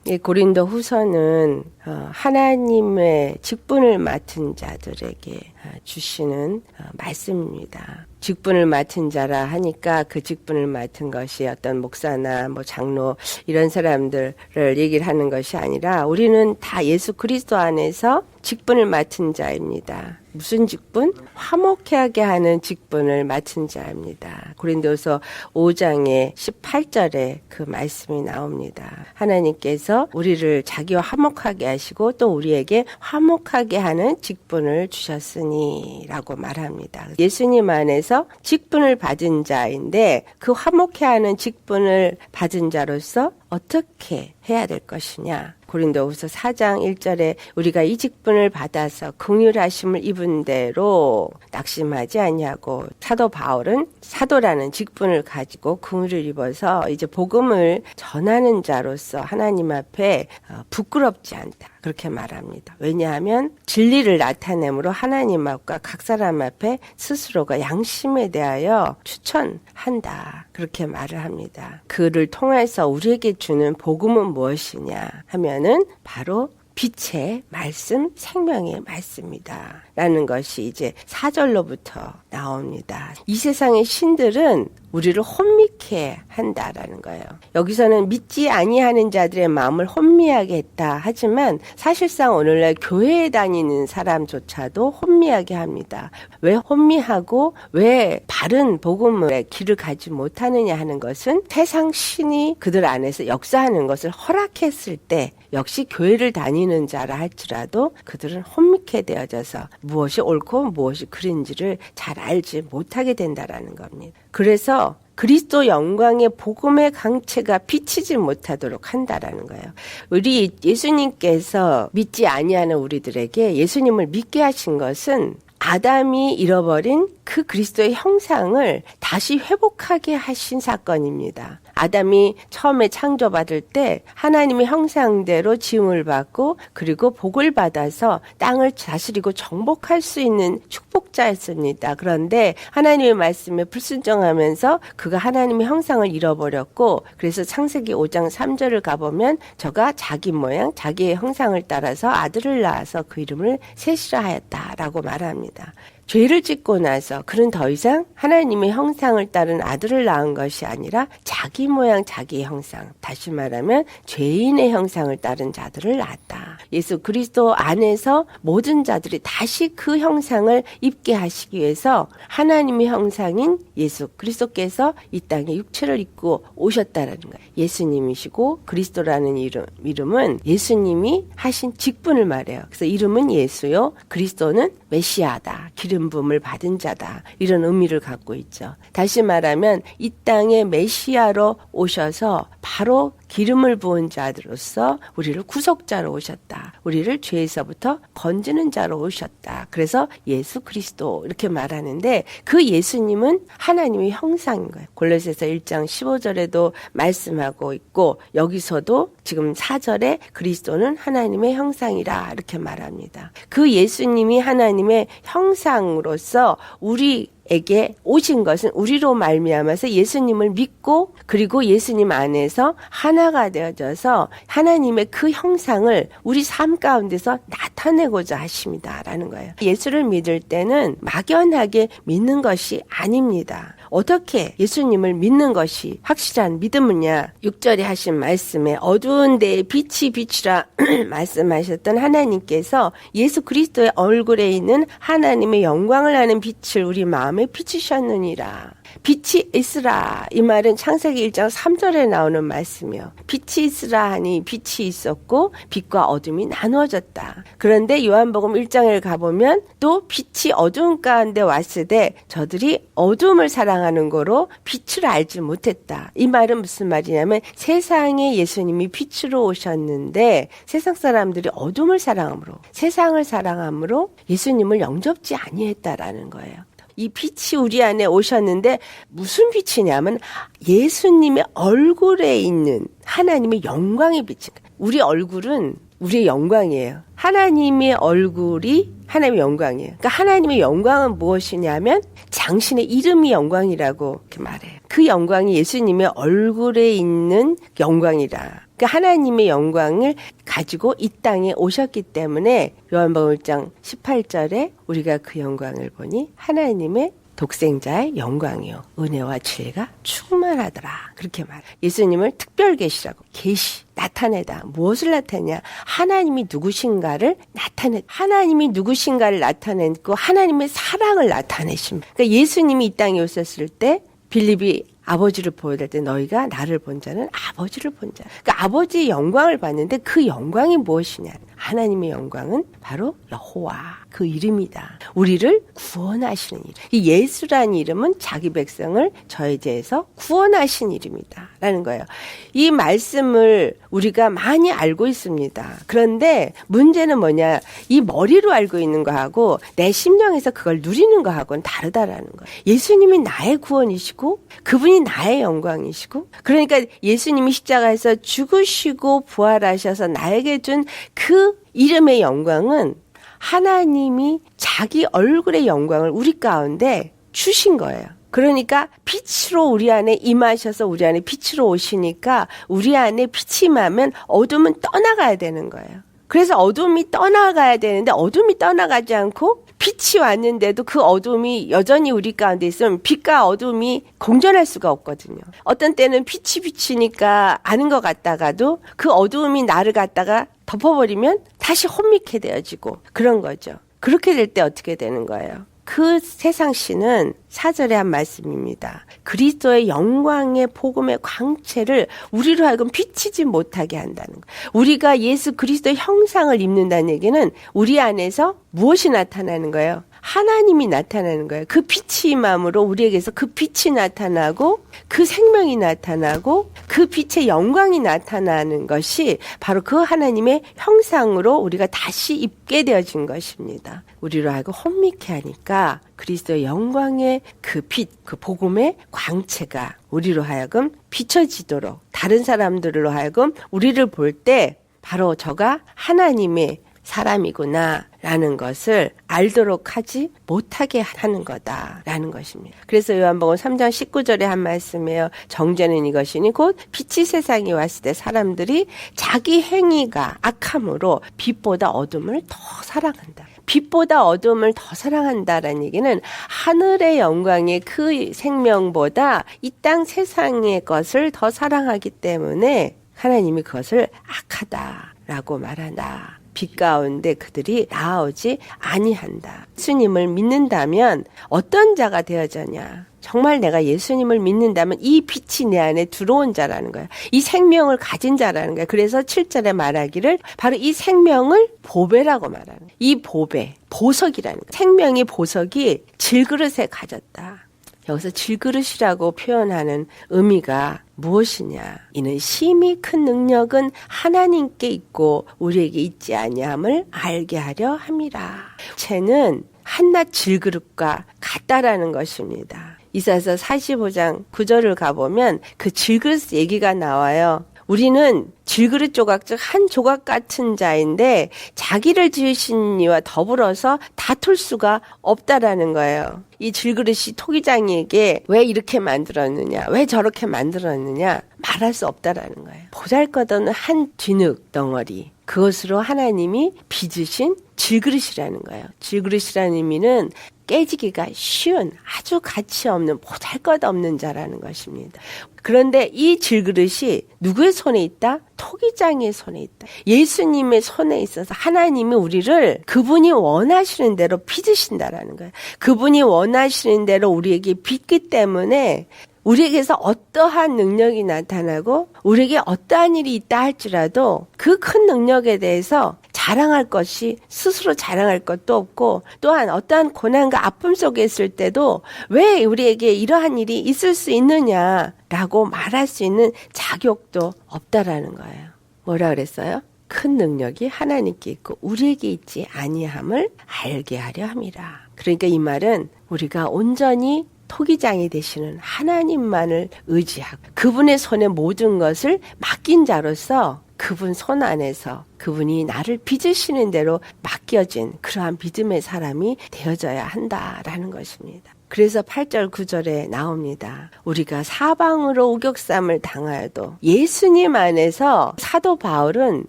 이 고린도 후서는 하나님의 직분을 맡은 자들에게 주시는 말씀입니다. 직분을 맡은 자라 하니까 그 직분을 맡은 것이 어떤 목사나 장로 이런 사람들을 얘기를 하는 것이 아니라 우리는 다 예수 그리스도 안에서 직분을 맡은 자입니다. 무슨 직분? 화목하게 하는 직분을 맡은 자입니다. 고린도서 5장의 18절에 그 말씀이 나옵니다. 하나님께서 우리를 자기와 화목하게 하시고 또 우리에게 화목하게 하는 직분을 주셨으니 라고 말합니다. 예수님 안에서 직분을 받은 자인데 그 화목해 하는 직분을 받은 자로서 어떻게 해야 될 것이냐. 고린도후서 4장 1절에 우리가 이 직분을 받아서 긍휼하심을 입은 대로 낙심하지 아니하고 사도 바울은 사도라는 직분을 가지고 긍휼을 입어서 이제 복음을 전하는 자로서 하나님 앞에 부끄럽지 않다. 그렇게 말합니다. 왜냐하면 진리를 나타내므로 하나님 앞과 각 사람 앞에 스스로가 양심에 대하여 추천한다. 그렇게 말을 합니다. 그를 통해서 우리에게 주는 복음은 무엇이냐 하면은 바로 빛의 말씀, 생명의 말씀이다. 라는 것이 이제 4절로부터 나옵니다. 이 세상의 신들은 우리를 혼미케 한다라는 거예요. 여기서는 믿지 아니하는 자들의 마음을 혼미하게 했다. 하지만 사실상 오늘날 교회에 다니는 사람조차도 혼미하게 합니다. 왜 혼미하고 왜 바른 복음의 길을 가지 못하느냐 하는 것은 세상 신이 그들 안에서 역사하는 것을 허락했을 때 역시 교회를 다니는 자라 할지라도 그들은 혼미케 되어져서 무엇이 옳고 무엇이 그른지를 잘 알지 못하게 된다라는 겁니다. 그래서 그리스도 영광의 복음의 강체가 비치지 못하도록 한다라는 거예요. 우리 예수님께서 믿지 아니하는 우리들에게 예수님을 믿게 하신 것은 아담이 잃어버린 그 그리스도의 형상을 다시 회복하게 하신 사건입니다. 아담이 처음에 창조받을 때 하나님의 형상대로 지음을 받고 그리고 복을 받아서 땅을 다스리고 정복할 수 있는 축복자였습니다. 그런데 하나님의 말씀에 불순종하면서 그가 하나님의 형상을 잃어버렸고 그래서 창세기 5장 3절을 가보면 저가 자기 모양, 자기의 형상을 따라서 아들을 낳아서 그 이름을 셋이라 하였다라고 말합니다. 죄를 짓고 나서 그는 더 이상 하나님의 형상을 따른 아들을 낳은 것이 아니라 자기 모양 자기의 형상, 다시 말하면 죄인의 형상을 따른 자들을 낳았다. 예수 그리스도 안에서 모든 자들이 다시 그 형상을 입게 하시기 위해서 하나님의 형상인 예수 그리스도께서 이 땅에 육체를 입고 오셨다라는 거예요. 예수님이시고 그리스도라는 이름은 예수님이 하신 직분을 말해요. 그래서 이름은 예수요, 그리스도는 메시아다, 기름 부음을 받은 자다, 이런 의미를 갖고 있죠. 다시 말하면 이 땅에 메시아로 오셔서 바로 기름을 부은 자로서 우리를 구속자로 오셨다. 우리를 죄에서부터 건지는 자로 오셨다. 그래서 예수 그리스도 이렇게 말하는데 그 예수님은 하나님의 형상인 거예요. 골로새서 1장 15절에도 말씀하고 있고 여기서도 지금 4절에 그리스도는 하나님의 형상이라 이렇게 말합니다. 그 예수님이 하나님의 형상으로서 우리에게 오신 것은 우리로 말미암아서 예수님을 믿고 그리고 예수님 안에서 하나가 되어져서 하나님의 그 형상을 우리 삶 가운데서 나타내고자 하십니다라는 거예요. 예수를 믿을 때는 막연하게 믿는 것이 아닙니다. 어떻게 예수님을 믿는 것이 확실한 믿음이냐? 6절에 하신 말씀에 어두운 데에 빛이 비치라 말씀하셨던 하나님께서 예수 그리스도의 얼굴에 있는 하나님의 영광을 아는 빛을 우리 마음에 비추셨느니라. 빛이 있으라, 이 말은 창세기 1장 3절에 나오는 말씀이요. 빛이 있으라 하니 빛이 있었고 빛과 어둠이 나누어졌다. 그런데 요한복음 1장을 가보면 또 빛이 어두운 가운데 왔을 때 저들이 어둠을 사랑하는 거로 빛을 알지 못했다. 이 말은 무슨 말이냐면 세상에 예수님이 빛으로 오셨는데 세상 사람들이 어둠을 사랑함으로, 세상을 사랑함으로 예수님을 영접지 아니했다라는 거예요. 이 빛이 우리 안에 오셨는데 무슨 빛이냐면 예수님의 얼굴에 있는 하나님의 영광의 빛이. 우리 얼굴은 우리의 영광이에요. 하나님의 얼굴이 하나님의 영광이에요. 그러니까 하나님의 영광은 무엇이냐면 당신의 이름이 영광이라고 이렇게 말해요. 그 영광이 예수님의 얼굴에 있는 영광이라. 그러니까 하나님의 영광을 가지고 이 땅에 오셨기 때문에 요한복음 1장 18절에 우리가 그 영광을 보니 하나님의 독생자의 영광이요 은혜와 진리가 충만하더라. 그렇게 말해요. 예수님을 특별 계시라고. 계시 나타내다. 무엇을 나타내냐? 하나님이 누구신가를 나타내. 하나님이 누구신가를 나타내고 하나님의 사랑을 나타내십니다. 그러니까 예수님이 이 땅에 오셨을 때 빌립이 아버지를 보여줄 때 너희가 나를 본 자는 아버지를 본 자. 그러니까 아버지의 영광을 봤는데 그 영광이 무엇이냐? 하나님의 영광은 바로 여호와 그 이름이다. 우리를 구원하시는 이름. 이 예수라는 이름은 자기 백성을 저해제해서 구원하신 이름이다 라는 거예요. 이 말씀을 우리가 많이 알고 있습니다. 그런데 문제는 뭐냐? 이 머리로 알고 있는 거하고 내 심령에서 그걸 누리는 거하고는 다르다라는 거예요. 예수님이 나의 구원이시고 그분이 나의 영광이시고 그러니까 예수님이 십자가에서 죽으시고 부활하셔서 나에게 준 그 이름의 영광은 하나님이 자기 얼굴의 영광을 우리 가운데 주신 거예요. 그러니까 빛으로 우리 안에 임하셔서 우리 안에 빛으로 오시니까 우리 안에 빛이 임하면 어둠은 떠나가야 되는 거예요. 그래서 어둠이 떠나가야 되는데 어둠이 떠나가지 않고 빛이 왔는데도 그 어둠이 여전히 우리 가운데 있으면 빛과 어둠이 공존할 수가 없거든요. 어떤 때는 빛이 비치니까 아는 것 같다가도 그 어둠이 나를 갖다가 덮어버리면 다시 혼미케 되어지고 그런 거죠. 그렇게 될 때 어떻게 되는 거예요? 그 세상신은 4절에 한 말씀입니다. 그리스도의 영광의 복음의 광채를 우리로 하여금 비치지 못하게 한다는 거예요. 우리가 예수 그리스도의 형상을 입는다는 얘기는 우리 안에서 무엇이 나타나는 거예요? 하나님이 나타나는 거예요. 그 빛이 임함으로 우리에게서 그 빛이 나타나고 그 생명이 나타나고 그 빛의 영광이 나타나는 것이 바로 그 하나님의 형상으로 우리가 다시 입게 되어진 것입니다. 우리로 하여금 혼미케 하니까 그리스도의 영광의 그 빛, 그 복음의 광채가 우리로 하여금 비춰지도록 다른 사람들로 하여금 우리를 볼 때 바로 저가 하나님의 사람이구나 라는 것을 알도록 하지 못하게 하는 거다라는 것입니다. 그래서 요한복음 3장 19절에 한 말씀이에요. 정죄는 이것이니 곧 빛이 세상에 왔을 때 사람들이 자기 행위가 악함으로 빛보다 어둠을 더 사랑한다. 빛보다 어둠을 더 사랑한다라는 얘기는 하늘의 영광의 그 생명보다 이 땅 세상의 것을 더 사랑하기 때문에 하나님이 그것을 악하다라고 말한다. 빛 가운데 그들이 나아오지 아니한다. 예수님을 믿는다면 어떤 자가 되어졌냐? 정말 내가 예수님을 믿는다면 이 빛이 내 안에 들어온 자라는 거야. 이 생명을 가진 자라는 거야. 그래서 7절에 말하기를 바로 이 생명을 보배라고 말하는 거야. 이 보배, 보석이라는 거야. 생명의 보석이 질그릇에 가졌다. 여기서 질그릇이라고 표현하는 의미가 무엇이냐? 이는 심히 큰 능력은 하나님께 있고 우리에게 있지 아니함을 알게 하려 함이라. 쟤는 한낱 질그릇과 같다라는 것입니다. 이사야서 45장 9절을 가보면 그 질그릇 얘기가 나와요. 우리는 질그릇 조각 즉 한 조각 같은 자인데 자기를 지으신 이와 더불어서 다툴 수가 없다라는 거예요. 이 질그릇이 토기장이에게 왜 이렇게 만들었느냐, 왜 저렇게 만들었느냐 말할 수 없다라는 거예요. 보잘것없는 한 뒤늦 덩어리, 그것으로 하나님이 빚으신 질그릇이라는 거예요. 질그릇이라는 의미는 깨지기가 쉬운 아주 가치 없는 보잘것없는 자라는 것입니다. 그런데 이 질그릇이 누구의 손에 있다? 토기장의 손에 있다. 예수님의 손에 있어서 하나님이 우리를 그분이 원하시는 대로 빚으신다라는 거예요. 그분이 원하시는 대로 우리에게 빚기 때문에 우리에게서 어떠한 능력이 나타나고 우리에게 어떠한 일이 있다 할지라도 그 큰 능력에 대해서 자랑할 것이 스스로 자랑할 것도 없고 또한 어떠한 고난과 아픔 속에 있을 때도 왜 우리에게 이러한 일이 있을 수 있느냐라고 말할 수 있는 자격도 없다라는 거예요. 뭐라 그랬어요? 큰 능력이 하나님께 있고 우리에게 있지 아니함을 알게 하려 함이라. 그러니까 이 말은 우리가 온전히 토기장이 되시는 하나님만을 의지하고 그분의 손에 모든 것을 맡긴 자로서 그분 손 안에서 그분이 나를 빚으시는 대로 맡겨진 그러한 믿음의 사람이 되어져야 한다라는 것입니다. 그래서 8절 9절에 나옵니다. 우리가 사방으로 우격삼을 당하여도 예수님 안에서 사도 바울은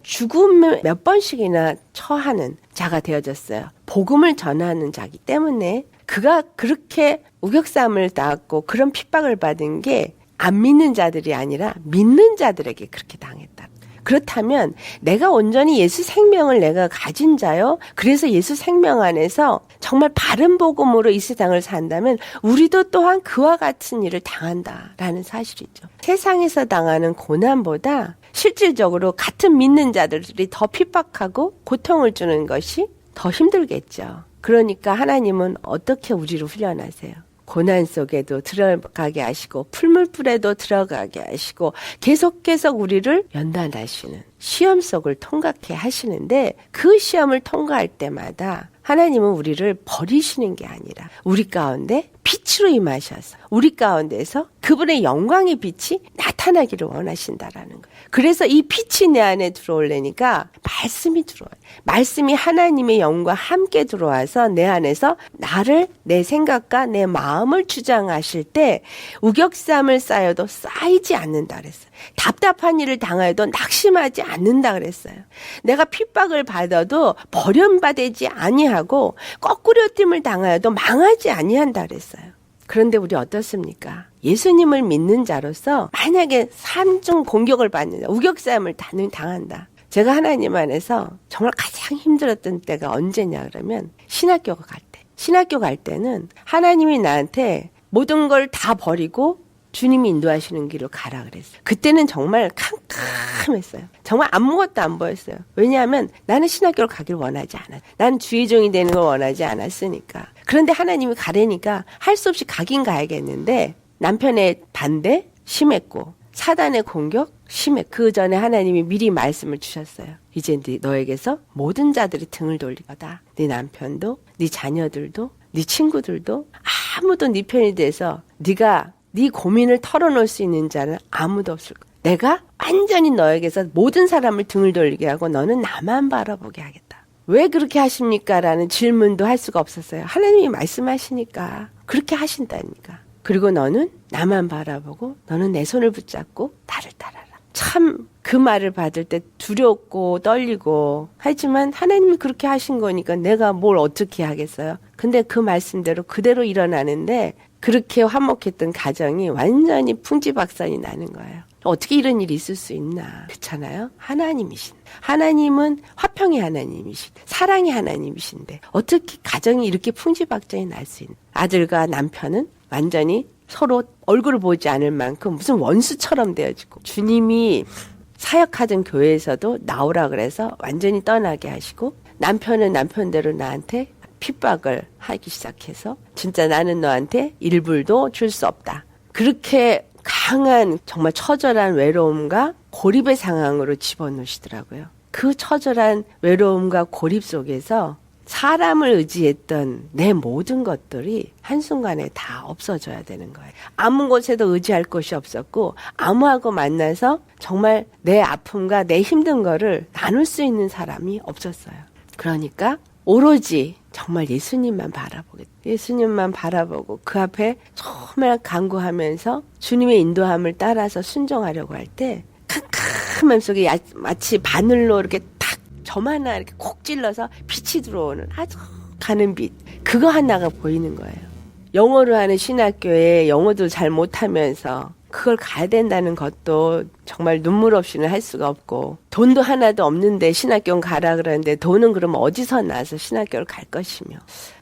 죽음을 몇 번씩이나 처하는 자가 되어졌어요. 복음을 전하는 자기 때문에 그가 그렇게 우격삼을 당했고 그런 핍박을 받은 게 안 믿는 자들이 아니라 믿는 자들에게 그렇게 당했다. 그렇다면 내가 온전히 예수 생명을 내가 가진 자요. 그래서 예수 생명 안에서 정말 바른 복음으로 이 세상을 산다면 우리도 또한 그와 같은 일을 당한다라는 사실이죠. 세상에서 당하는 고난보다 실질적으로 같은 믿는 자들이 더 핍박하고 고통을 주는 것이 더 힘들겠죠. 그러니까 하나님은 어떻게 우리를 훈련하세요? 고난 속에도 들어가게 하시고 풀물불에도 들어가게 하시고 계속 우리를 연단하시는 시험 속을 통과케 하시는데 그 시험을 통과할 때마다 하나님은 우리를 버리시는 게 아니라 우리 가운데 빛으로 임하셔서 우리 가운데서 그분의 영광의 빛이 나타나기를 원하신다라는 거예요. 그래서 이 빛이 내 안에 들어오려니까 말씀이 들어와요. 말씀이 하나님의 영과 함께 들어와서 내 안에서 나를 내 생각과 내 마음을 주장하실 때 우격삼을 쌓여도 쌓이지 않는다 그랬어요. 답답한 일을 당하여도 낙심하지 않는다 그랬어요. 내가 핍박을 받아도 버림받지 아니하고 거꾸로 뜸을 당하여도 망하지 아니한다 그랬어요. 그런데 우리 어떻습니까? 예수님을 믿는 자로서 만약에 산중 공격을 받는다, 우격삼을 당한다. 제가 하나님 안에서 정말 가장 힘들었던 때가 언제냐 그러면 신학교 갈 때. 신학교 갈 때는 하나님이 나한테 모든 걸 다 버리고 주님이 인도하시는 길로 가라 그랬어요. 그때는 정말 캄캄했어요. 정말 아무것도 안 보였어요. 왜냐하면 나는 신학교를 가길 원하지 않았어요. 나는 주의종이 되는 걸 원하지 않았으니까. 그런데 하나님이 가라니까 할 수 없이 가긴 가야겠는데 남편의 반대 심했고 사단의 공격 심해. 그 전에 하나님이 미리 말씀을 주셨어요. 이제 너에게서 모든 자들이 등을 돌릴 거다. 네 남편도 네 자녀들도 네 친구들도 아무도 네 편이 돼서 네가 네 고민을 털어놓을 수 있는 자는 아무도 없을 거야. 내가 완전히 너에게서 모든 사람을 등을 돌리게 하고 너는 나만 바라보게 하겠다. 왜 그렇게 하십니까? 라는 질문도 할 수가 없었어요. 하나님이 말씀하시니까 그렇게 하신다니까. 그리고 너는 나만 바라보고 너는 내 손을 붙잡고 나를 따라라. 참 그 말을 받을 때 두렵고 떨리고 하지만 하나님이 그렇게 하신 거니까 내가 뭘 어떻게 하겠어요. 근데 그 말씀대로 그대로 일어나는데 그렇게 화목했던 가정이 완전히 풍지박산이 나는 거예요. 어떻게 이런 일이 있을 수 있나. 그렇잖아요. 하나님이신. 하나님은 화평의 하나님이신. 사랑의 하나님이신데 어떻게 가정이 이렇게 풍지박산이 날 수 있나. 아들과 남편은 완전히 서로 얼굴을 보지 않을 만큼 무슨 원수처럼 되어지고 주님이 사역하던 교회에서도 나오라 그래서 완전히 떠나게 하시고 남편은 남편대로 나한테 핍박을 하기 시작해서 진짜 나는 너한테 일불도 줄 수 없다. 그렇게 강한 정말 처절한 외로움과 고립의 상황으로 집어넣으시더라고요. 그 처절한 외로움과 고립 속에서 사람을 의지했던 내 모든 것들이 한순간에 다 없어져야 되는 거예요. 아무 곳에도 의지할 곳이 없었고 아무하고 만나서 정말 내 아픔과 내 힘든 거를 나눌 수 있는 사람이 없었어요. 그러니까 오로지 정말 예수님만 바라보겠다. 예수님만 바라보고 그 앞에 정말 간구하면서 주님의 인도함을 따라서 순종하려고 할 때 캄캄함 속에 마치 바늘로 이렇게 탁 점 하나 이렇게 콕 찔러서 빛이 들어오는 아주 가는 빛. 그거 하나가 보이는 거예요. 영어로 하는 신학교에 영어도 잘 못하면서 그걸 가야 된다는 것도 정말 눈물 없이는 할 수가 없고 돈도 하나도 없는데 신학교 가라 그러는데 돈은 그러면 어디서 나서 신학교를 갈 것이며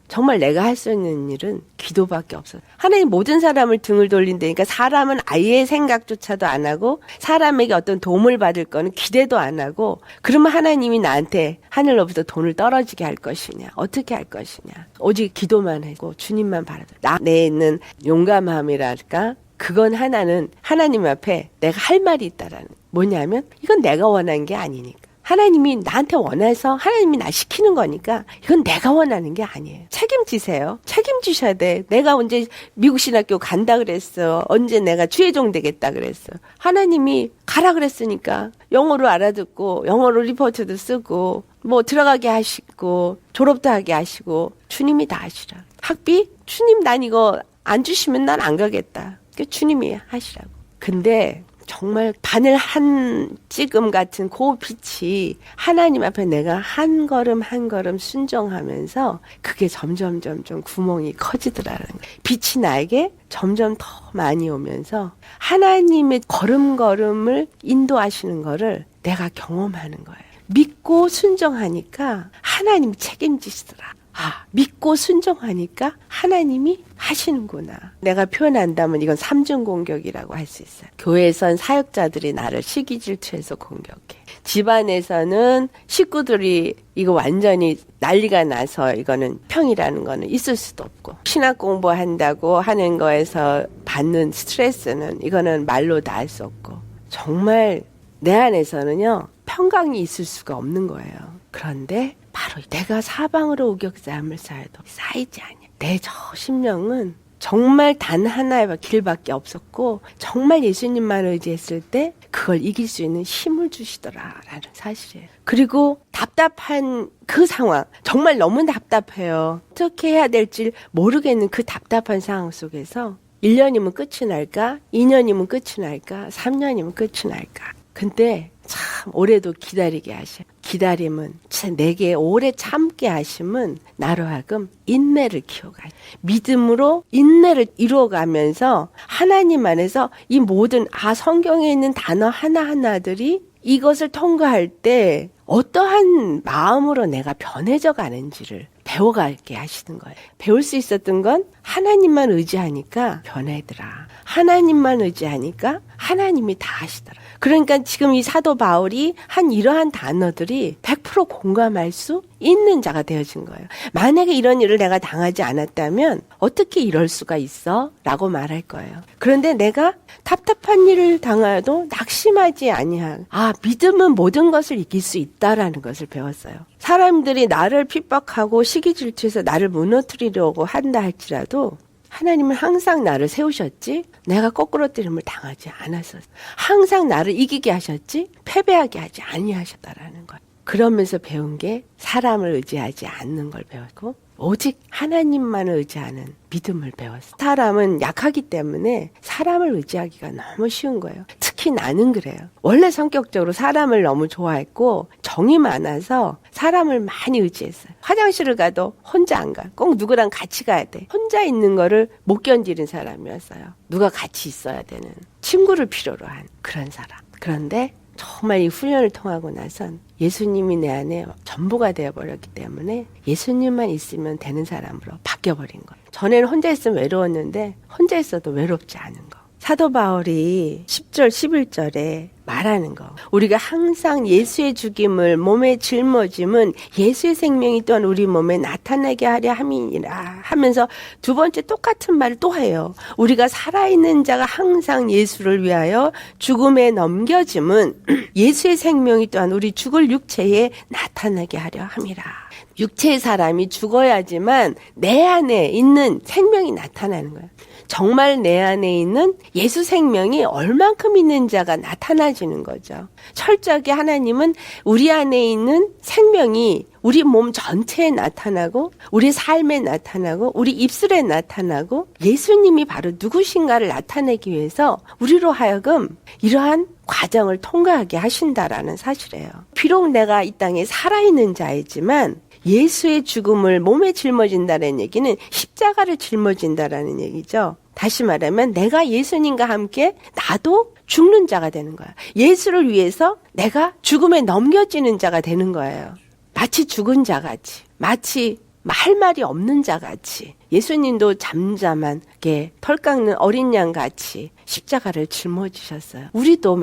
정말 내가 할 수 있는 일은 기도밖에 없어요. 하나님 모든 사람을 등을 돌린다니까 사람은 아예 생각조차도 안 하고 사람에게 어떤 도움을 받을 거는 기대도 안 하고 그러면 하나님이 나한테 하늘로부터 돈을 떨어지게 할 것이냐 어떻게 할 것이냐 오직 기도만 하고 주님만 바라다 나 내에 있는 용감함이랄까 그건 하나는 하나님 앞에 내가 할 말이 있다라는 뭐냐면 이건 내가 원한 게 아니니까 하나님이 나한테 원해서 하나님이 나 시키는 거니까 이건 내가 원하는 게 아니에요. 책임지세요. 책임지셔야 돼. 내가 언제 미국 신학교 간다 그랬어. 언제 내가 주의종 되겠다 그랬어. 하나님이 가라 그랬으니까 영어로 알아듣고 영어로 리포트도 쓰고 뭐 들어가게 하시고 졸업도 하게 하시고 주님이 다 하시라. 학비? 주님, 난 이거 안 주시면 난 안 가겠다. 주님이 하시라고. 근데 정말 바늘 한 찌금 같은 그 빛이 하나님 앞에 내가 한 걸음 한 걸음 순종하면서 그게 점점 구멍이 커지더라는 거예요. 빛이 나에게 점점 더 많이 오면서 하나님의 걸음걸음을 인도하시는 거를 내가 경험하는 거예요. 믿고 순종하니까 하나님이 책임지시더라. 믿고 순종하니까 하나님이 하시는구나. 내가 표현한다면 이건 삼중 공격이라고 할 수 있어요. 교회에선 사역자들이 나를 시기 질투해서 공격해. 집안에서는 식구들이 이거 완전히 난리가 나서 이거는 평이라는 거는 있을 수도 없고, 신학 공부한다고 하는 거에서 받는 스트레스는 이거는 말로 다 할 수 없고, 정말 내 안에서는요 평강이 있을 수가 없는 거예요. 그런데 바로 내가 사방으로 우격싸움을 쌓여도 쌓이지 않냐. 내 저 심령은 정말 단 하나의 길밖에 없었고 정말 예수님만 의지했을 때 그걸 이길 수 있는 힘을 주시더라라는 사실이에요. 그리고 답답한 그 상황, 정말 너무 답답해요. 어떻게 해야 될지 모르겠는 그 답답한 상황 속에서 1년이면 끝이 날까? 2년이면 끝이 날까? 3년이면 끝이 날까? 근데 참 올해도 기다리게 하셔. 기다림은 내게 오래 참게 하심은 나로 하여금 인내를 키워가요. 믿음으로 인내를 이루어가면서 하나님 안에서 이 모든 성경에 있는 단어 하나하나들이 이것을 통과할 때 어떠한 마음으로 내가 변해져 가는지를 배워가게 하시는 거예요. 배울 수 있었던 건 하나님만 의지하니까 변하더라. 하나님만 의지하니까 하나님이 다 하시더라. 그러니까 지금 이 사도 바울이 한 이러한 단어들이 100% 공감할 수 있는 자가 되어진 거예요. 만약에 이런 일을 내가 당하지 않았다면 어떻게 이럴 수가 있어? 라고 말할 거예요. 그런데 내가 답답한 일을 당하여도 낙심하지 아니한 믿음은 모든 것을 이길 수 있다라는 것을 배웠어요. 사람들이 나를 핍박하고 시기질투해서 나를 무너뜨리려고 한다 할지라도 하나님은 항상 나를 세우셨지 내가 거꾸로 때림을 당하지 않았었어. 항상 나를 이기게 하셨지 패배하게 하지 아니하셨다라는 것. 그러면서 배운 게 사람을 의지하지 않는 걸 배웠고 오직 하나님만을 의지하는 믿음을 배웠어. 사람은 약하기 때문에 사람을 의지하기가 너무 쉬운 거예요. 특히 나는 그래요. 원래 성격적으로 사람을 너무 좋아했고 정이 많아서 사람을 많이 의지했어요. 화장실을 가도 혼자 안 가. 꼭 누구랑 같이 가야 돼. 혼자 있는 거를 못 견디는 사람이었어요. 누가 같이 있어야 되는 친구를 필요로 한 그런 사람. 그런데 정말 이 훈련을 통하고 나선 예수님이 내 안에 전부가 되어버렸기 때문에 예수님만 있으면 되는 사람으로 바뀌어버린 거예요. 전에는 혼자 있으면 외로웠는데 혼자 있어도 외롭지 않은 거. 사도 바울이 10절 11절에 말하는 거. 우리가 항상 예수의 죽임을 몸에 짊어짐은 예수의 생명이 또한 우리 몸에 나타나게 하려 함이니라 하면서 두 번째 똑같은 말을 또 해요. 우리가 살아있는 자가 항상 예수를 위하여 죽음에 넘겨짐은 예수의 생명이 또한 우리 죽을 육체에 나타나게 하려 함이라. 육체의 사람이 죽어야지만 내 안에 있는 생명이 나타나는 거예요. 정말 내 안에 있는 예수 생명이 얼만큼 있는 자가 나타나지는 거죠. 철저하게 하나님은 우리 안에 있는 생명이 우리 몸 전체에 나타나고 우리 삶에 나타나고 우리 입술에 나타나고 예수님이 바로 누구신가를 나타내기 위해서 우리로 하여금 이러한 과정을 통과하게 하신다라는 사실이에요. 비록 내가 이 땅에 살아있는 자이지만 예수의 죽음을 몸에 짊어진다는 얘기는 십자가를 짊어진다라는 얘기죠. 다시 말하면 내가 예수님과 함께 나도 죽는 자가 되는 거야. 예수를 위해서 내가 죽음에 넘겨지는 자가 되는 거예요. 마치 죽은 자같이, 마치 할 말이 없는 자같이 예수님도 잠잠하게 털 깎는 어린 양같이 십자가를 짊어지셨어요. 우리도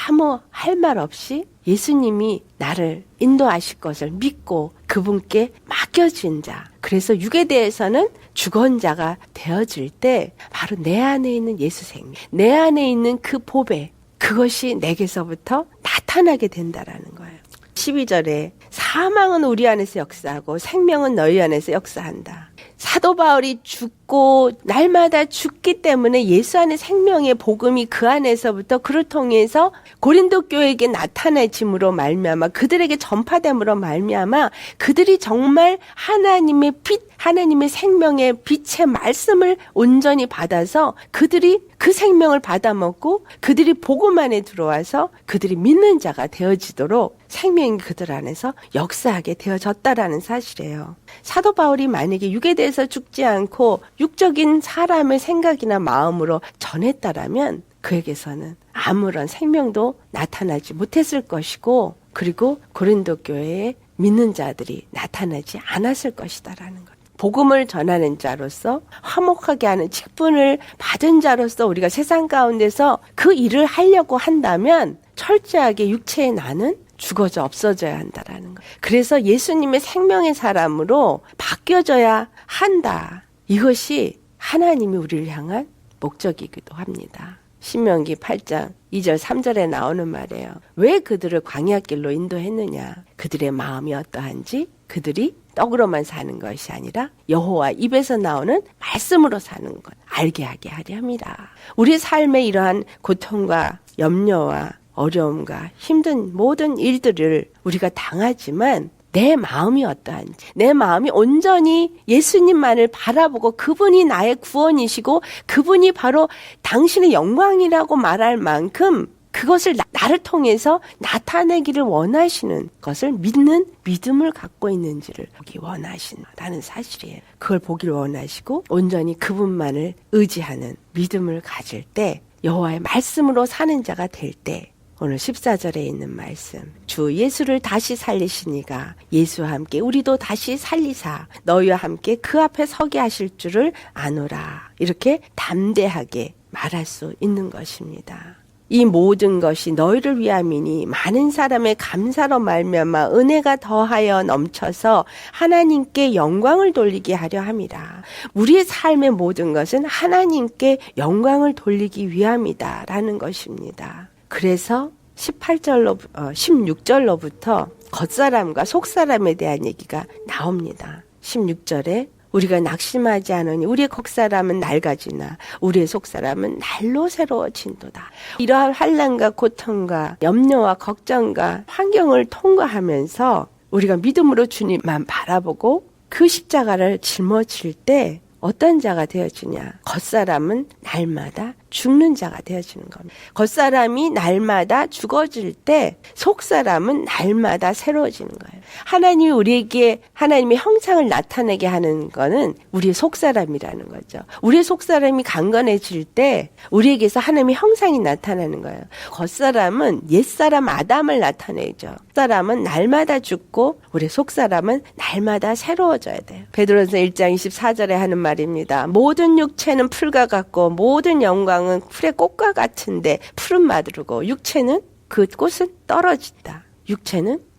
아무 할 말 없이 예수님이 나를 인도하실 것을 믿고 그분께 맡겨진 자. 그래서 육에 대해서는 죽은 자가 되어질 때 바로 내 안에 있는 예수 생명, 내 안에 있는 그 보배, 그것이 내게서부터 나타나게 된다라는 거예요. 12절에 사망은 우리 안에서 역사하고 생명은 너희 안에서 역사한다. 사도 바울이 죽고 날마다 죽기 때문에 예수 안에 생명의 복음이 그 안에서부터 그를 통해서 고린도 교회에게 나타내짐으로 말미암아 그들에게 전파됨으로 말미암아 그들이 정말 하나님의 빛, 하나님의 생명의 빛의 말씀을 온전히 받아서 그들이 그 생명을 받아먹고 그들이 복음 안에 들어와서 그들이 믿는 자가 되어지도록 생명이 그들 안에서 역사하게 되어졌다라는 사실이에요. 사도 바울이 만약에 육에 대해서 죽지 않고 육적인 사람의 생각이나 마음으로 전했다라면 그에게서는 아무런 생명도 나타나지 못했을 것이고 그리고 고린도 교회에 믿는 자들이 나타나지 않았을 것이다라는 것. 복음을 전하는 자로서 화목하게 하는 직분을 받은 자로서 우리가 세상 가운데서 그 일을 하려고 한다면 철저하게 육체의 나는 죽어져 없어져야 한다라는 거예요. 그래서 예수님의 생명의 사람으로 바뀌어져야 한다. 이것이 하나님이 우리를 향한 목적이기도 합니다. 신명기 8장 2절 3절에 나오는 말이에요. 왜 그들을 광야길로 인도했느냐? 그들의 마음이 어떠한지 그들이 떡으로만 사는 것이 아니라 여호와 입에서 나오는 말씀으로 사는 것 알게 하게 하려 합니다. 우리 삶의 이러한 고통과 염려와 어려움과 힘든 모든 일들을 우리가 당하지만 내 마음이 어떠한지, 내 마음이 온전히 예수님만을 바라보고 그분이 나의 구원이시고 그분이 바로 당신의 영광이라고 말할 만큼 그것을 나를 통해서 나타내기를 원하시는 것을 믿는 믿음을 갖고 있는지를 보기 원하신다는 사실이에요. 그걸 보기를 원하시고 온전히 그분만을 의지하는 믿음을 가질 때 여호와의 말씀으로 사는 자가 될 때 오늘 14절에 있는 말씀 주 예수를 다시 살리시니가 예수와 함께 우리도 다시 살리사 너희와 함께 그 앞에 서게 하실 줄을 아노라 이렇게 담대하게 말할 수 있는 것입니다. 이 모든 것이 너희를 위함이니 많은 사람의 감사로 말미암아 은혜가 더하여 넘쳐서 하나님께 영광을 돌리게 하려 함이라. 우리의 삶의 모든 것은 하나님께 영광을 돌리기 위함이다라는 것입니다. 그래서 16절로부터 겉사람과 속사람에 대한 얘기가 나옵니다. 16절에 우리가 낙심하지 않으니 우리의 겉사람은 낡아지나 우리의 속사람은 날로 새로워진도다. 이러한 환난과 고통과 염려와 걱정과 환경을 통과하면서 우리가 믿음으로 주님만 바라보고 그 십자가를 짊어질 때 어떤 자가 되어지냐? 겉사람은 날마다 죽는 자가 되어지는 겁니다. 겉사람이 날마다 죽어질 때 속사람은 날마다 새로워지는 거예요. 하나님이 우리에게 하나님의 형상을 나타내게 하는 거는 우리의 속사람이라는 거죠. 우리의 속사람이 강건해질 때 우리에게서 하나님의 형상이 나타나는 거예요. 겉사람은 옛사람 아담을 나타내죠. 사람은 날마다 죽고 우리 속사람은 날마다 새로워져야 돼요. 베드로전서 1장 24절에 하는 말입니다. 모든 육체는 풀과 같고 모든 영광은 풀의 꽃과 같은데 풀은 마르고 육체는 그 꽃은 떨어진다.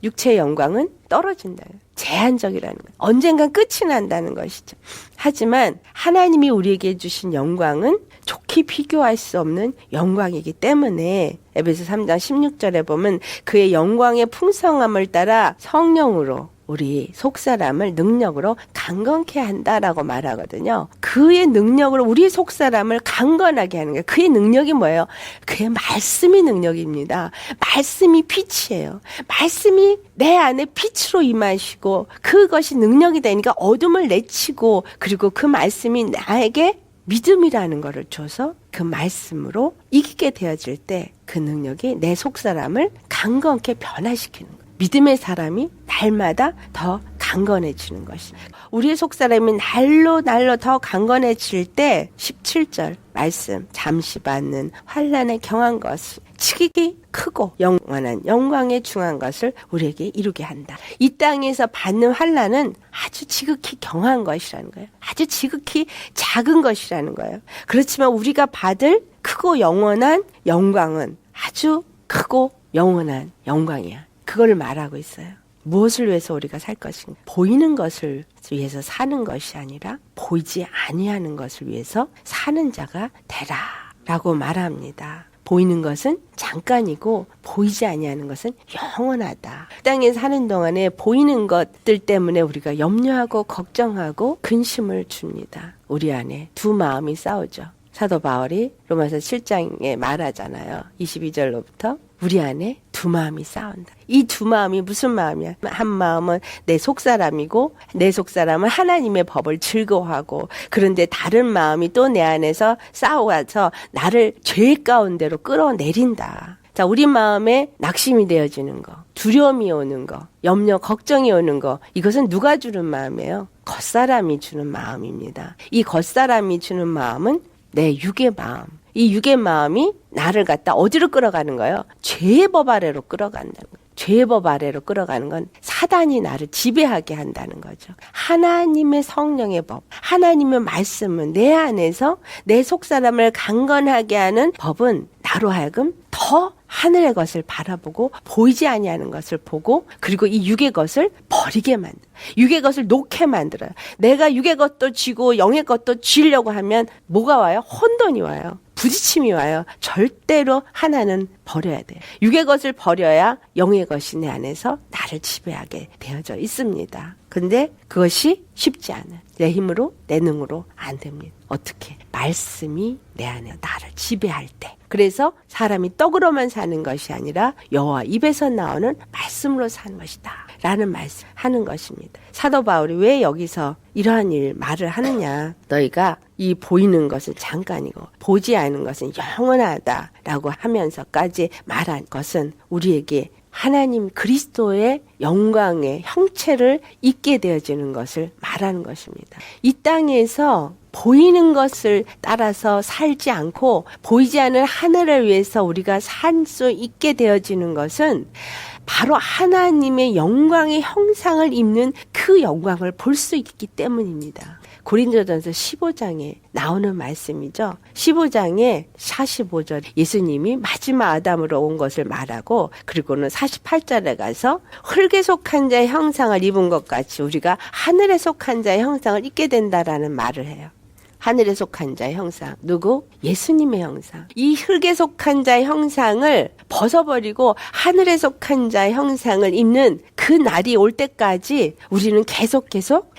육체의 영광은 떨어진다. 제한적이라는 거예요. 언젠간 끝이 난다는 것이죠. 하지만 하나님이 우리에게 주신 영광은 좋게 비교할 수 없는 영광이기 때문에 에베소 3장 16절에 보면 그의 영광의 풍성함을 따라 성령으로 우리 속사람을 능력으로 강건케 한다라고 말하거든요. 그의 능력으로 우리 속사람을 강건하게 하는 거예요. 그의 능력이 뭐예요? 그의 말씀이 능력입니다. 말씀이 빛이에요. 말씀이 내 안에 빛으로 임하시고 그것이 능력이 되니까 어둠을 내치고 그리고 그 말씀이 나에게 믿음이라는 것을 줘서 그 말씀으로 이기게 되어질 때 그 능력이 내 속사람을 강건케 변화시키는 거예요. 믿음의 사람이 날마다 더 강건해지는 것입니다. 우리의 속사람이 날로 더 강건해질 때 17절 말씀 잠시 받는 환난에 경한 것을 지극히 크고 영원한 영광에 중한 것을 우리에게 이루게 한다. 이 땅에서 받는 환난은 아주 지극히 경한 것이라는 거예요. 아주 지극히 작은 것이라는 거예요. 그렇지만 우리가 받을 크고 영원한 영광은 아주 크고 영원한 영광이야. 그걸 말하고 있어요. 무엇을 위해서 우리가 살 것인가? 보이는 것을 위해서 사는 것이 아니라 보이지 아니하는 것을 위해서 사는 자가 되라 라고 말합니다. 보이는 것은 잠깐이고 보이지 아니하는 것은 영원하다. 땅에 사는 동안에 보이는 것들 때문에 우리가 염려하고 걱정하고 근심을 줍니다. 우리 안에 두 마음이 싸우죠. 사도 바울이 로마서 7장에 말하잖아요. 22절로부터 우리 안에 두 마음이 싸운다. 이 두 마음이 무슨 마음이야? 한 마음은 내 속사람이고 내 속사람은 하나님의 법을 즐거워하고, 그런데 다른 마음이 또 내 안에서 싸워서 나를 죄 가운데로 끌어내린다. 자, 우리 마음에 낙심이 되어지는 거, 두려움이 오는 거, 염려, 걱정이 오는 거, 이것은 누가 주는 마음이에요? 겉사람이 주는 마음입니다. 이 겉사람이 주는 마음은 내 육의 마음. 이 육의 마음이 나를 갖다 어디로 끌어가는 거예요? 죄의 법 아래로 끌어간다는 거예요. 죄의 법 아래로 끌어가는 건 사단이 나를 지배하게 한다는 거죠. 하나님의 성령의 법, 하나님의 말씀은 내 안에서 내 속사람을 강건하게 하는 법은 나로 하여금 더 하늘의 것을 바라보고 보이지 아니하는 것을 보고, 그리고 이 육의 것을 버리게 만들어요. 육의 것을 놓게 만들어요. 내가 육의 것도 쥐고 영의 것도 쥐려고 하면 뭐가 와요? 혼돈이 와요. 부딪힘이 와요. 절대로 하나는 버려야 돼요. 육의 것을 버려야 영의 것이 내 안에서 나를 지배하게 되어져 있습니다. 근데 그것이 쉽지 않아요. 내 힘으로, 내 능으로 안 됩니다. 어떻게? 말씀이 내 안에 나를 지배할 때. 그래서 사람이 떡으로만 사는 것이 아니라 여호와 입에서 나오는 말씀으로 사는 것이다 라는 말씀 하는 것입니다. 사도 바울이 왜 여기서 이러한 말을 하느냐? 너희가 이 보이는 것은 잠깐이고 보지 않는 것은 영원하다라고 하면서까지 말한 것은 우리에게 하나님 그리스도의 영광의 형체를 잊게 되어지는 것을 말하는 것입니다. 이 땅에서 보이는 것을 따라서 살지 않고 보이지 않는 하늘을 위해서 우리가 살 수 있게 되어지는 것은 바로 하나님의 영광의 형상을 입는 그 영광을 볼 수 있기 때문입니다. 고린도전서 15장에 나오는 말씀이죠. 15장에 45절 예수님이 마지막 아담으로 온 것을 말하고, 그리고는 48절에 가서 흙에 속한 자의 형상을 입은 것 같이 우리가 하늘에 속한 자의 형상을 입게 된다라는 말을 해요. 하늘에 속한 자의 형상. 누구? 예수님의 형상. 이 흙에 속한 자의 형상을 벗어버리고 하늘에 속한 자의 형상을 입는 그 날이 올 때까지 우리는 계속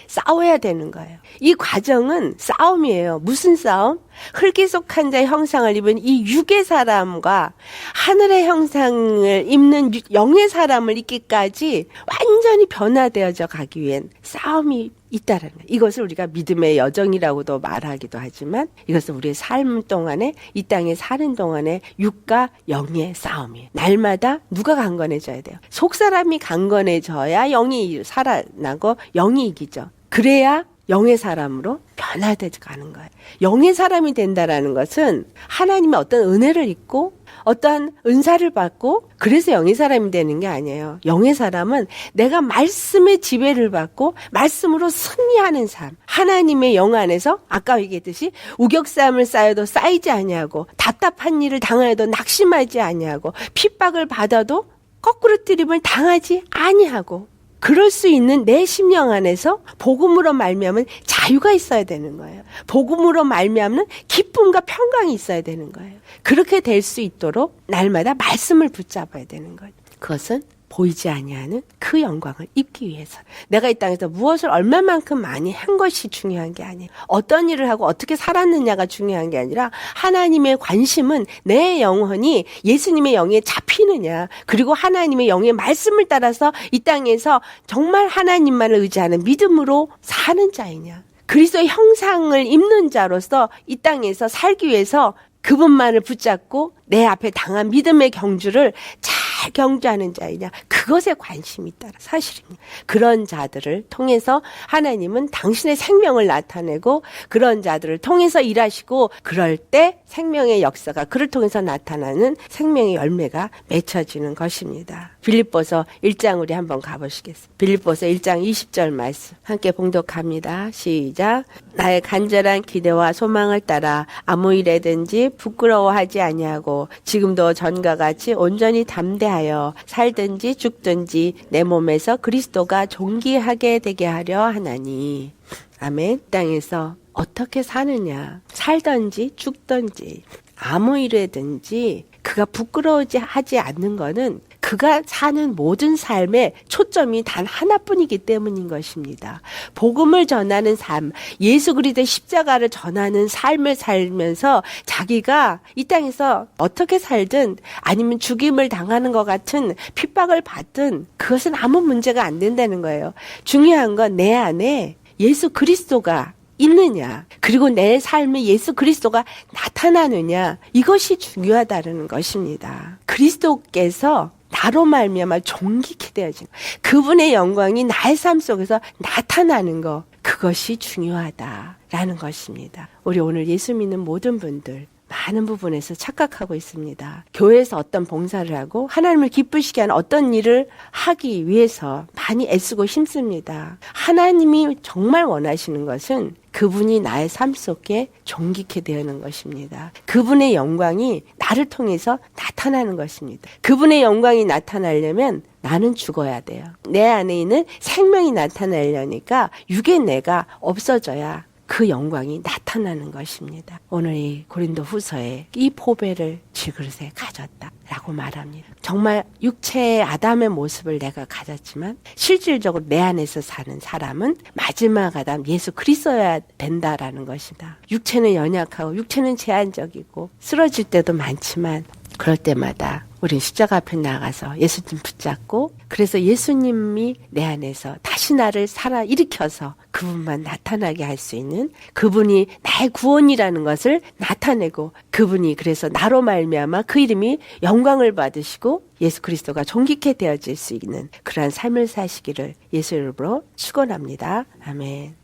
싸워야 되는 거예요. 이 과정은 싸움이에요. 무슨 싸움? 흙에 속한 자의 형상을 입은 이 육의 사람과 하늘의 형상을 입는 영의 사람을 입기까지 완전히 변화되어져 가기 위한 싸움이 있다라는 거예요. 이것을 우리가 믿음의 여정이라고도 말하기도 하지만, 이것은 우리의 삶 동안에, 이 땅에 사는 동안에 육과 영의 싸움이에요. 날마다 누가 강건해져야 돼요? 속사람이 강건해져야 영이 살아나고 영이 이기죠. 그래야 영의 사람으로 변화되어 가는 거예요. 영의 사람이 된다라는 것은 하나님의 어떤 은혜를 입고 어떠한 은사를 받고 그래서 영의 사람이 되는 게 아니에요. 영의 사람은 내가 말씀의 지배를 받고 말씀으로 승리하는 삶. 하나님의 영 안에서 아까 얘기했듯이 우격삼을 쌓여도 쌓이지 아니하고, 답답한 일을 당하여도 낙심하지 아니하고, 핍박을 받아도 거꾸로 뜨림을 당하지 아니하고, 그럴 수 있는 내 심령 안에서 복음으로 말미암은 자유가 있어야 되는 거예요. 복음으로 말미암는 기쁨과 평강이 있어야 되는 거예요. 그렇게 될 수 있도록 날마다 말씀을 붙잡아야 되는 거예요. 그것은 보이지 아니하는 그 영광을 입기 위해서. 내가 이 땅에서 무엇을 얼마만큼 많이 한 것이 중요한 게 아니에요. 어떤 일을 하고 어떻게 살았느냐가 중요한 게 아니라 하나님의 관심은 내 영혼이 예수님의 영에 잡히느냐, 그리고 하나님의 영의 말씀을 따라서 이 땅에서 정말 하나님만을 의지하는 믿음으로 사는 자이냐, 그리스도의 형상을 입는 자로서 이 땅에서 살기 위해서 그분만을 붙잡고 내 앞에 당한 믿음의 경주를 잘 경주하는 자이냐, 그것에 관심이 있다 사실입니다. 그런 자들을 통해서 하나님은 당신의 생명을 나타내고, 그런 자들을 통해서 일하시고, 그럴 때 생명의 역사가 그를 통해서 나타나는 생명의 열매가 맺혀지는 것입니다. 빌립보서 1장 우리 한번 가보시겠습니다. 빌립보서 1장 20절 말씀 함께 봉독합니다. 시작. 나의 간절한 기대와 소망을 따라 아무 일에든지 부끄러워하지 아니하고 지금도 전과 같이 온전히 담대하여 살든지 죽든지 내 몸에서 그리스도가 존귀하게 되게 하려 하나니. 아멘. 땅에서 어떻게 사느냐, 살든지 죽든지 아무 일에든지 그가 부끄러워하지 않는 거는 그가 사는 모든 삶의 초점이 단 하나뿐이기 때문인 것입니다. 복음을 전하는 삶, 예수 그리스도의 십자가를 전하는 삶을 살면서 자기가 이 땅에서 어떻게 살든 아니면 죽임을 당하는 것 같은 핍박을 받든 그것은 아무 문제가 안 된다는 거예요. 중요한 건 내 안에 예수 그리스도가 있느냐, 그리고 내 삶에 예수 그리스도가 나타나느냐, 이것이 중요하다는 것입니다. 그리스도께서 나로 말미암아 존귀케 되어진 그분의 영광이 나의 삶 속에서 나타나는 것, 그것이 중요하다라는 것입니다. 우리 오늘 예수 믿는 모든 분들 많은 부분에서 착각하고 있습니다. 교회에서 어떤 봉사를 하고 하나님을 기쁘시게 하는 어떤 일을 하기 위해서 많이 애쓰고 힘씁니다. 하나님이 정말 원하시는 것은 그분이 나의 삶 속에 존귀케 되는 것입니다. 그분의 영광이 나를 통해서 나타나는 것입니다. 그분의 영광이 나타나려면 나는 죽어야 돼요. 내 안에 있는 생명이 나타나려니까 육의 내가 없어져야 그 영광이 나타나는 것입니다. 오늘 이 고린도 후서에 이 보배를 질그릇에 가졌다라고 말합니다. 정말 육체의 아담의 모습을 내가 가졌지만 실질적으로 내 안에서 사는 사람은 마지막 아담 예수 그리스도여야 된다라는 것이다. 육체는 연약하고 육체는 제한적이고 쓰러질 때도 많지만 그럴 때마다 우린 십자가 앞에 나가서 예수님 붙잡고, 그래서 예수님이 내 안에서 다시 나를 살아 일으켜서 그분만 나타나게 할 수 있는, 그분이 나의 구원이라는 것을 나타내고, 그분이 그래서 나로 말미암아 그 이름이 영광을 받으시고 예수 그리스도가 존귀케 되어질 수 있는 그러한 삶을 사시기를 예수 이름으로 축원합니다. 아멘.